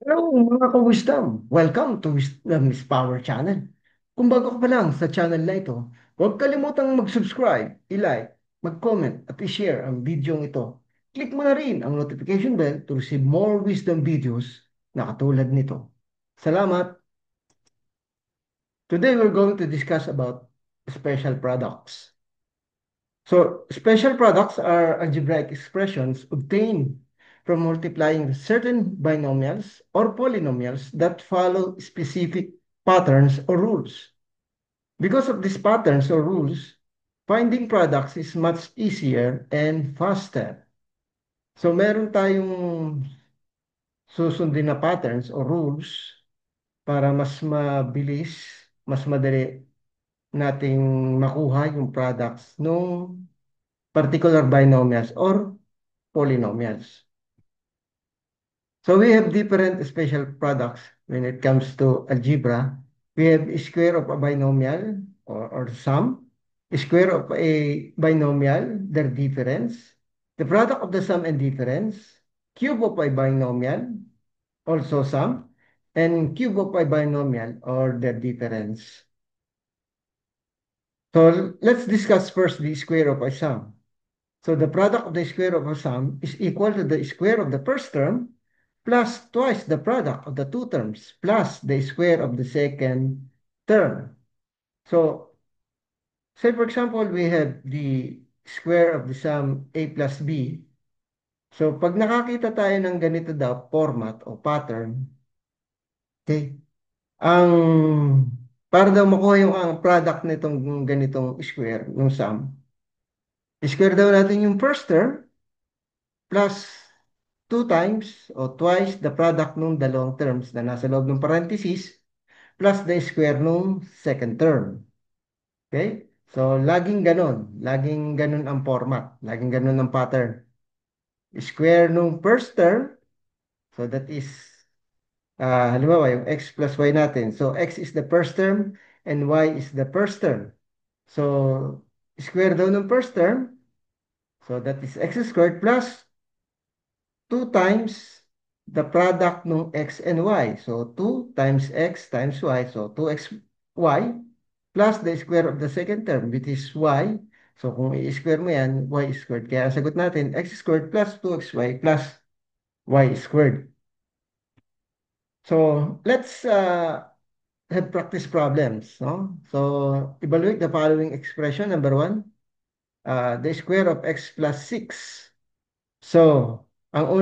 Hello mga ka-wisdom! Welcome to Wisdom's Power Channel. Kung bago ka pa lang sa channel na ito, huwag kalimutang mag-subscribe, i-like, mag-comment at i-share ang video ito. Click mo na rin ang notification bell to receive more wisdom videos na katulad nito. Salamat! Today we're going to discuss about special products. So, special products are algebraic expressions obtained from multiplying certain binomials or polynomials that follow specific patterns or rules. Because of these patterns or rules, finding products is much easier and faster. So, meron tayong susundin na patterns or rules para mas mabilis, mas madali nating makuha yung products nung particular binomials or polynomials. So we have different special products when it comes to algebra. We have square of a binomial or sum, square of a binomial, their difference, the product of the sum and difference, cube of a binomial, also sum, and cube of a binomial or their difference. So let's discuss first the square of a sum. So the product of the square of a sum is equal to the square of the first term plus twice the product of the two terms plus the square of the second term. So, say for example, we have the square of the sum a plus b. So, pag nakakita tayo ng ganito daw, format o pattern, okay, ang para daw makuha yung ang product nitong ganitong square, ng sum, square daw natin yung first term plus 2 times o twice the product ng dalawang terms na nasa loob ng parenthesis plus the square nung second term. Okay? So, laging ganon ang format. Laging ganon ang pattern. Square nung first term, so that is, halimbawa, yung x plus y natin. So, x is the first term and y is the first term. So, square daw nung first term, so that is x squared plus 2 times the product ng x and y. So, 2 times x times y. So, 2xy plus the square of the second term, which is y. So, kung i-square mo yan, y squared. Kaya ang sagot natin, x squared plus 2xy plus y squared. So, let's have practice problems. No? So, evaluate the following expression. Number one, the square of x plus 6. So, ang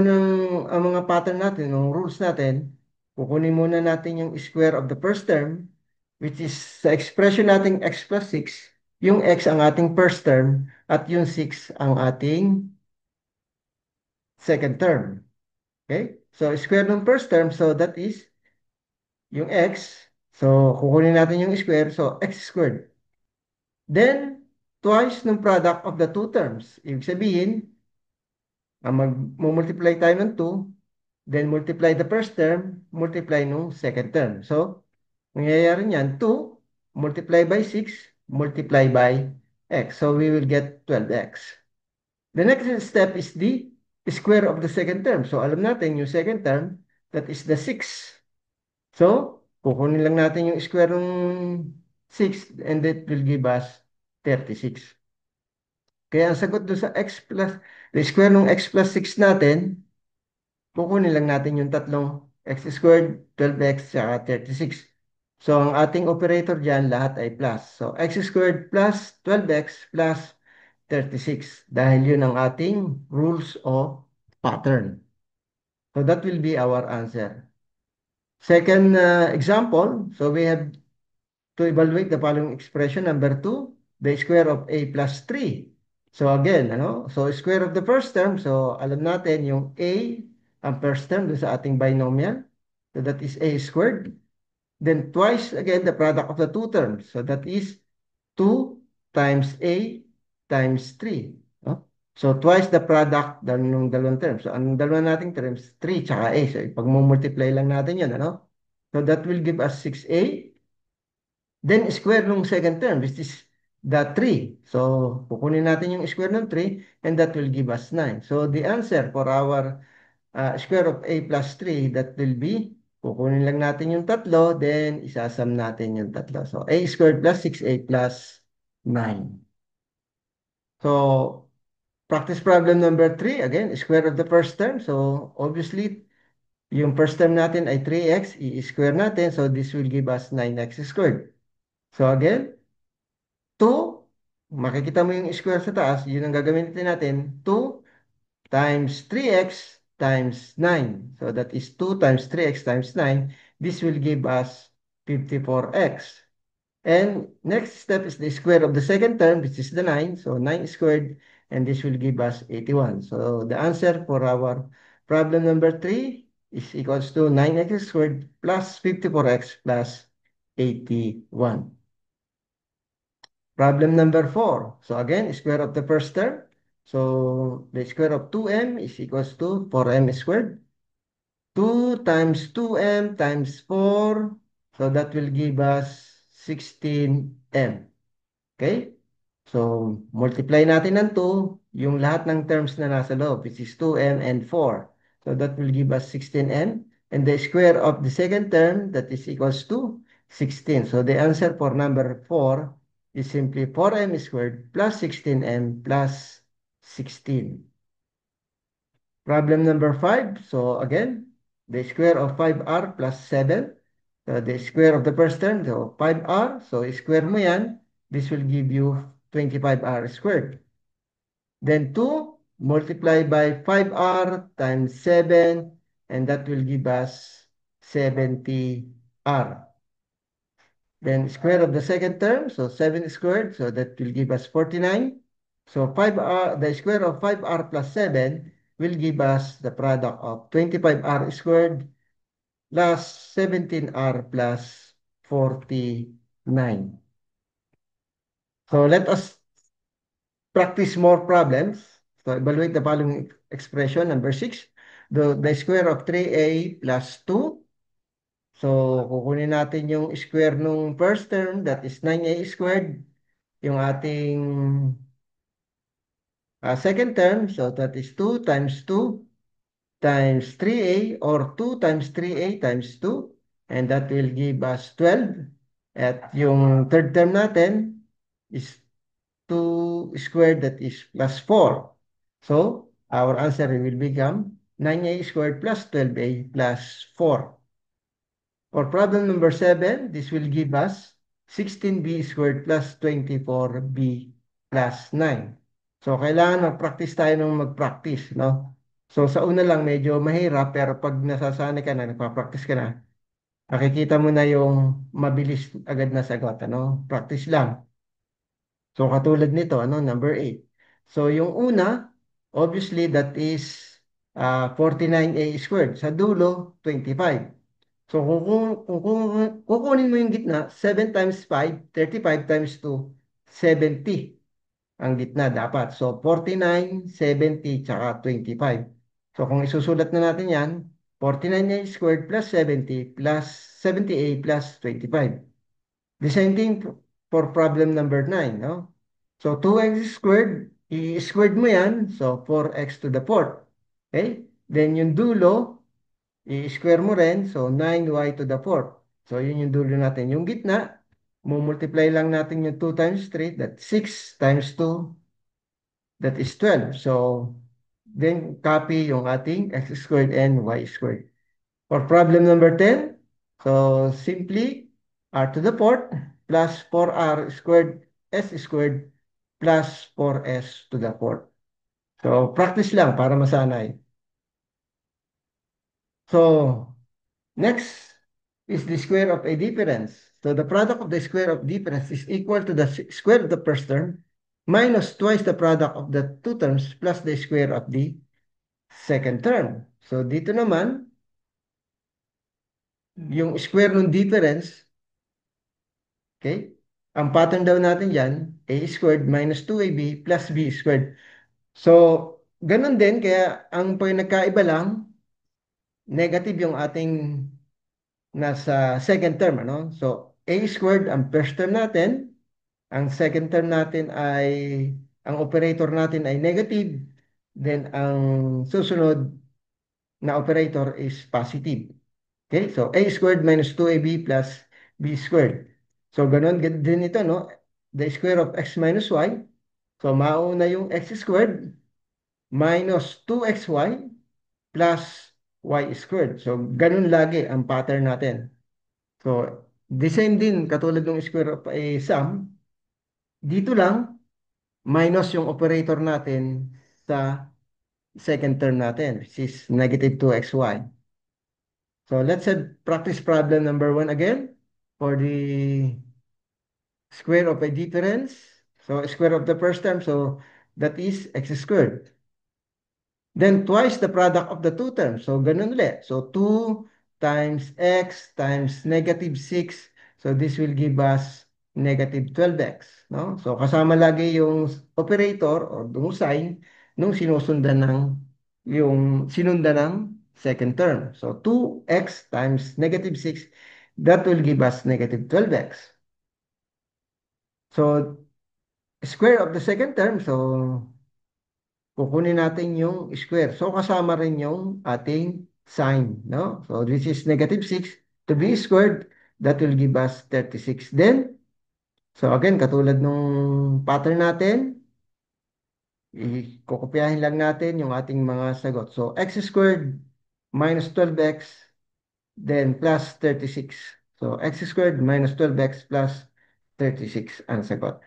mga pattern natin, ang rules natin, kukunin muna natin yung square of the first term, which is sa expression nating x plus 6, yung x ang ating first term, at yung 6 ang ating second term. Okay? So, square ng first term, so that is yung x. So, kukunin natin yung square, so x squared. Then, twice ng product of the two terms. Ibig sabihin, mag-multiply tayo ng 2, then multiply the first term, multiply nung second term. So, mangyayari niyan, 2 multiply by 6, multiply by x. So, we will get 12x. The next step is the square of the second term. So, alam natin yung second term, that is the 6. So, kukunin lang natin yung square ng 6 and that will give us 36. Kaya ang sagot doon sa x plus, the square ng x plus 6 natin, kukunin lang natin yung tatlong x squared, 12x, saka 36. So, ang ating operator dyan, lahat ay plus. So, x squared plus 12x plus 36. Dahil yun ang ating rules o pattern. So, that will be our answer. Second example, so we have to evaluate the following expression. Number 2, the square of a plus 3. So again, so square of the first term, so alam natin yung a, ang first term doon sa ating binomial. So that is a squared. Then twice again the product of the two terms. So that is 2 times a times 3. No? So twice the product ng dalawang terms. So ang dalawang nating terms, 3 tsaka a. So pag multiply lang natin yun, ano? So that will give us 6a. Then square nung second term, which is the 3. So, kukunin natin yung square ng 3 and that will give us 9. So, the answer for our square of a plus 3, that will be, kukunin lang natin yung tatlo, then isasam natin yung tatlo. So, a squared plus 6a plus 9. So, practice problem number 3, again, square of the first term. So, obviously, yung first term natin ay 3x, i-square natin. So, this will give us 9x squared. So, again, 2, makikita mo yung square sa taas, yun ang gagamitin natin, 2 times 3x times 9. So that is 2 times 3x times 9. This will give us 54x. And next step is the square of the second term, which is the 9. So 9 squared, and this will give us 81. So the answer for our problem number 3 is equals to 9x squared plus 54x plus 81. Problem number 4. So again, square of the first term. So the square of 2m is equals to 4m squared. 2 times 2m times 4. So that will give us 16m. Okay? So multiply natin ng 2 yung lahat ng terms na nasa loob, which is 2m and 4. So that will give us 16m. And the square of the second term, that is equals to 16. So the answer for number 4 is simply 4m squared plus 16m plus 16. Problem number 5. So again, the square of 5r plus 7. So the square of the first term, so 5r. So square mo yan. This will give you 25r squared. Then 2 multiplied by 5r times 7, and that will give us 70r. Then square of the second term, so 7 squared, so that will give us 49. So 5r, the square of 5r plus 7 will give us the product of 25r squared plus 17r plus 49. So let us practice more problems. So evaluate the following expression. Number 6, the square of 3a plus 2. So kukunin natin yung square nung first term, that is 9a squared. Yung ating second term, so that is 2 times 2 times 3a, or 2 times 3a times 2. And that will give us 12. At yung third term natin is 2 squared, that is plus 4. So, our answer will become 9a squared plus 12a plus 4. For problem number 7, this will give us 16b squared plus 24b plus 9. So, kailangan mag-practice tayo ng mag-practice, no? So, sa una lang medyo mahirap, pero pag nasasanay ka na, nagpa-practice ka na, nakikita mo na yung mabilis agad na sagot, ano? Practice lang. So, katulad nito, ano, number 8. So, yung una, obviously, that is 49a squared. Sa dulo, 25. So, kukunin mo yung gitna, 7 times 5, 35 times 2, 70 ang gitna dapat. So, 49, 70, tsaka 25. So, kung isusulat na natin yan, 49a squared plus 70 plus 70a plus 25. The same thing for problem number 9, no? So 2x squared, i-squared mo yan, so 4x to the fourth. Okay? Then yung dulo, i-square mo rin, so 9y to the fourth. So yun yung dulo natin. Yung gitna, multiply lang natin yung 2 times 3, that's 6 times 2, that is 12. So then copy yung ating x squared and y squared. For problem number 10, so simply r to the fourth plus 4r squared s squared plus 4s to the fourth. So practice lang para masanay. So next is the square of a difference. So the product of the square of difference is equal to the square of the first term minus twice the product of the two terms plus the square of the second term. So dito naman, yung square ng difference, okay? Ang pattern daw natin dyan, a squared minus 2ab plus b squared. So, ganun din, kaya ang nagkaiba lang, negative yung ating nasa second term, ano? So, a squared ang first term natin, ang second term natin ay, ang operator natin ay negative, then ang susunod na operator is positive. Okay, so a squared minus 2ab plus b squared. So, ganun din ito, no? The square of x minus y. So, mauna yung x squared minus 2xy plus y squared. So, ganun lagi ang pattern natin. So, the same din, katulad ng square of a sum, dito lang, minus yung operator natin sa second term natin, which is negative 2xy. So, let's practice problem number 1 again for the square of a difference. So, square of the first term, so that is x squared. Then twice the product of the two terms. So, ganun ulit. So, 2 times x times negative 6. So, this will give us negative 12x. No? So, kasama lagi yung operator or yung sign nung sinusundan ng sinundan ng second term. So, 2x times negative 6, that will give us negative 12x. So, square of the second term. So, kukunin natin yung square. So, kasama rin yung ating sign, no? So, this is negative 6 to be squared. That will give us 36. Then, so again, katulad nung pattern natin, kukopyahin lang natin yung ating mga sagot. So, x squared minus 12x, then plus 36. So, x squared minus 12x plus 36 ang sagot.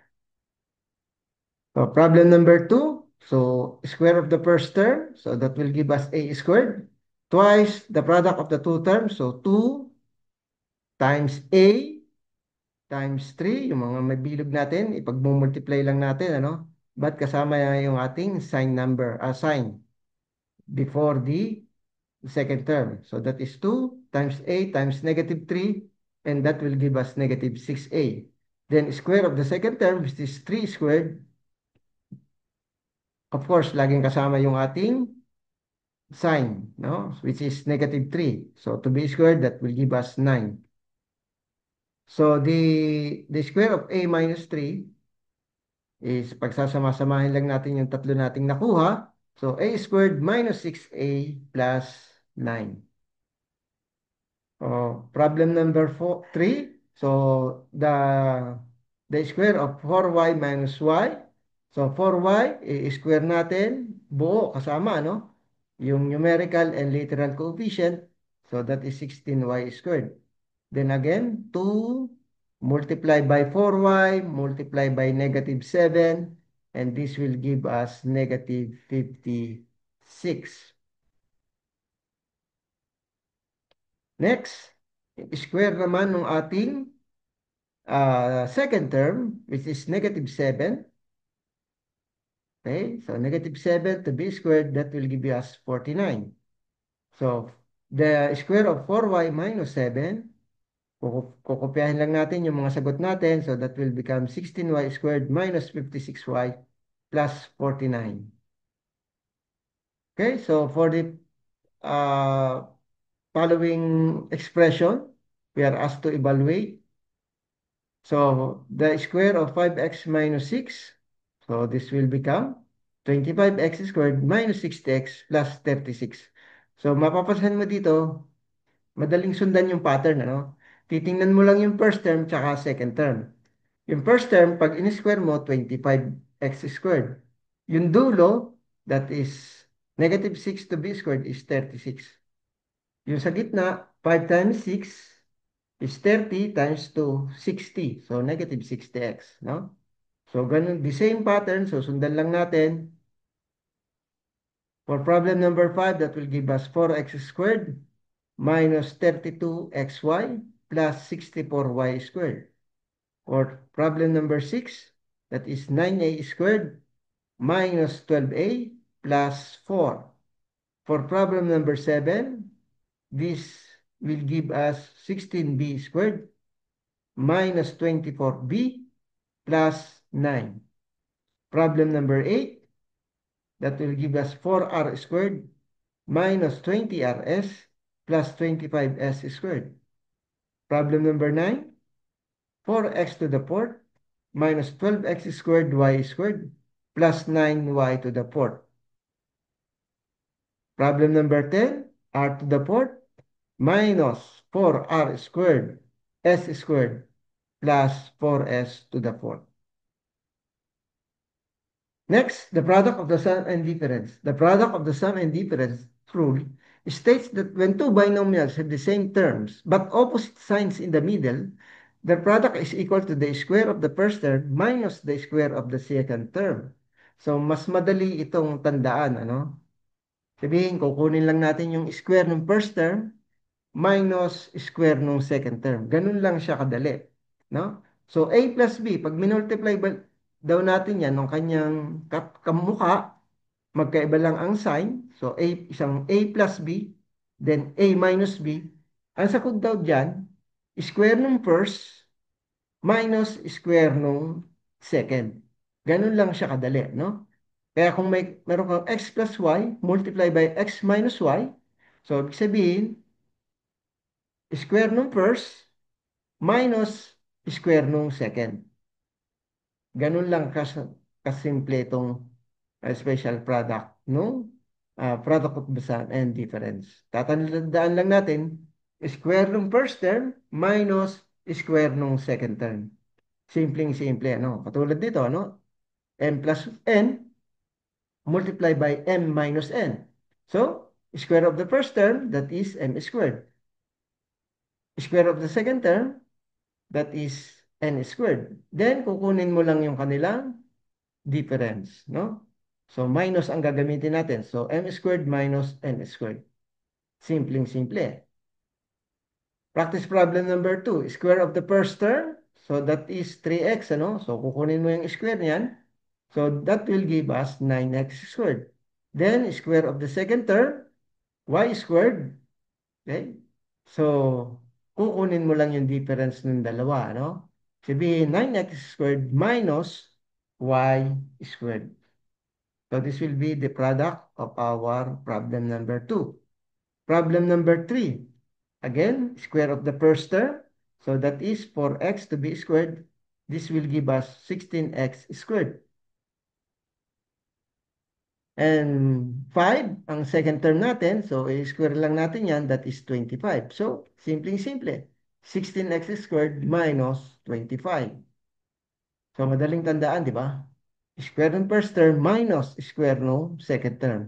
So, problem number 2. So, square of the first term. So, that will give us a squared. Twice the product of the two terms. So, 2 times a times 3. Yung mga may bilog natin, ipag-multiply lang natin, ano? But kasama yung ating sign number, sign before the second term. So, that is 2 times a times negative 3. And that will give us negative 6a. Then, square of the second term, which is 3 squared. Of course, laging kasama yung ating sign, no? Which is negative 3. So, to be squared, that will give us 9. So, the square of a minus 3 is pagsasama-samahin lang natin yung tatlo nating nakuha. So, a squared minus 6a plus 9. Problem number 3. So, the square of 4y minus y. So, 4y, i-square natin, buo, kasama, no? Yung numerical and literal coefficient. So, that is 16y squared. Then again, 2 multiplied by 4y, multiplied by negative 7, and this will give us negative 56. Next, square naman ng ating second term, which is negative 7. Okay, so negative 7 to be squared, that will give us 49. So, the square of 4y minus 7, kukopyahin lang natin yung mga sagot natin. So, that will become 16y squared minus 56y plus 49. Okay, so for the following expression, we are asked to evaluate. So, the square of 5x minus 6, so this will become 25x squared minus 60x plus 36. So, mapapansin mo dito, madaling sundan yung pattern, ano? Titingnan mo lang yung first term tsaka second term. Yung first term, pag in-square mo, 25x squared. Yung dulo, that is negative 6 to be squared is 36. Yung sa gitna, 5 times 6 is 30 times 2, 60. So, negative 60x, no? So, ganun, the same pattern. So, sundan lang natin. For problem number 5, that will give us 4x squared minus 32xy plus 64y squared. For problem number 6, that is 9a squared minus 12a plus 4. For problem number 7, this will give us 16b squared minus 24b plus 9. Problem number 8, that will give us 4r squared minus 20rs plus 25s squared. Problem number 9, 4x to the fourth minus 12x squared y squared plus 9y to the fourth. Problem number 10, r to the fourth minus 4r squared s squared plus 4s to the fourth. Next, the product of the sum and difference. The product of the sum and difference rule states that when two binomials have the same terms but opposite signs in the middle, the product is equal to the square of the first term minus the square of the second term. So, mas madali itong tandaan, ano? Sabihin, kukunin lang natin yung square ng first term minus square nung second term. Ganun lang siya kadali. No? So, A plus B, pag minultiply daw natin yan ng kanyang kamukha, magkaiba lang ang sign. So, isang A plus B, then A minus B. Ang sagot daw dyan, square nung first minus square nung second. Ganun lang siya kadali, no? Kaya kung meron kang x plus y, multiply by x minus y, so ibig sabihin, square nung first minus square nung second. Ganun lang kasimple itong special product no? Product of the sum and difference. Tatandaan lang natin, square nung first term minus square nung second term. Simpleng-simple, ano? Katulad dito, ano? M plus n multiply by m minus n. So, square of the first term, that is m squared. Square of the second term, that is n squared. Then, kukunin mo lang yung kanilang difference, no? So, minus ang gagamitin natin. So, m squared minus n squared. Simpleng-simple. Practice problem number 2. Square of the first term. So, that is 3x, ano? So, kukunin mo yung square niyan. So, that will give us 9x squared. Then, square of the second term, y squared. Okay? So, kukunin mo lang yung difference ng dalawa, no? Sabihin, 9x squared minus y squared. So, this will be the product of our problem number 2. Problem number 3. Again, square of the first term. So, that is for x to be squared. This will give us 16x squared. And 5, ang second term natin. So, i-square lang natin yan. That is 25. So, simpleng-simple. 16x squared minus 25. So, madaling tandaan, di ba? Square ng first term minus square ng second term.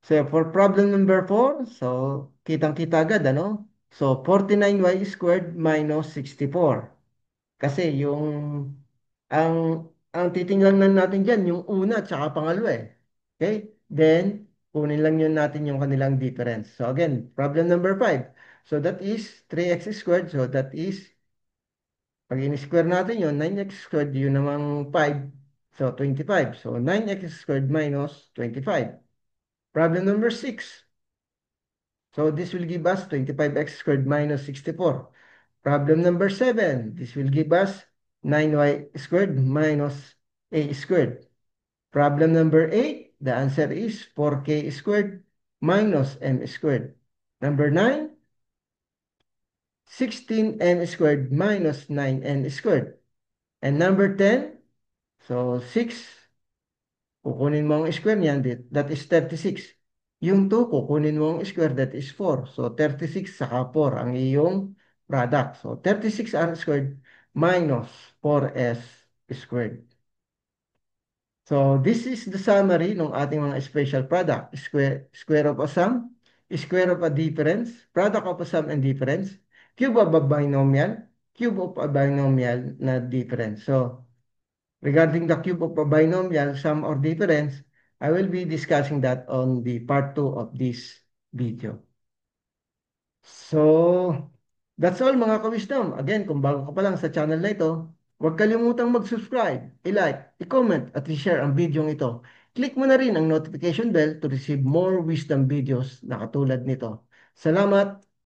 So, for problem number 4, so, kitang-kita agad, ano? So, 49y squared minus 64. Kasi yung, ang, ang titingnan lang natin dyan, yung una at saka pangalawa eh. Okay? Then, kunin lang yun natin yung kanilang difference. So, again, problem number 5. So, that is 3x squared. So, that is, pag in-square natin yun, 9x squared, yun namang 5. So, 25. So, 9x squared minus 25. Problem number 6. So, this will give us 25x squared minus 64. Problem number 7. This will give us 9y squared minus a squared. Problem number 8. The answer is 4k squared minus m squared. Number 9. 16n squared minus 9n squared. And number 10. So, 6. Kukunin mo ang square niyan, that is 36. Yung 2, kukunin mo ang square, that is 4. So, 36 saka 4 ang iyong product. So, 36r squared minus 4s squared. So, this is the summary ng ating mga special product. Square of a sum, square of a difference, product of a sum and difference, cube of a binomial, cube of a binomial na difference. So, regarding the cube of a binomial, sum or difference, I will be discussing that on the part 2 of this video. So, that's all mga ka-wisdom. Again, kung bago ka pa lang sa channel na ito, huwag kalimutang mag-subscribe, i-like, i-comment at i-share ang video ito. Click mo na rin ang notification bell to receive more wisdom videos na katulad nito. Salamat!